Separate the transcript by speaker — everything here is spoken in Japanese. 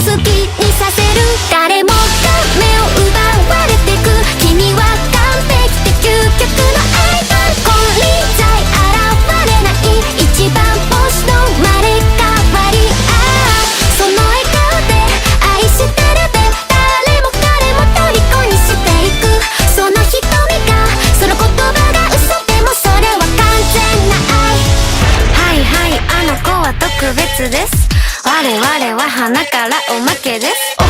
Speaker 1: 好きにさせる。誰もが目を奪われてく。君は完璧で究極のアイドル。金輪際現れない一番星の生まれ変わり。その笑顔で愛してるで誰も彼も虜にしていく。その瞳がその言葉が嘘でもそれは完全な愛。はいはい、あの子は特別です。我々は花からおまけです。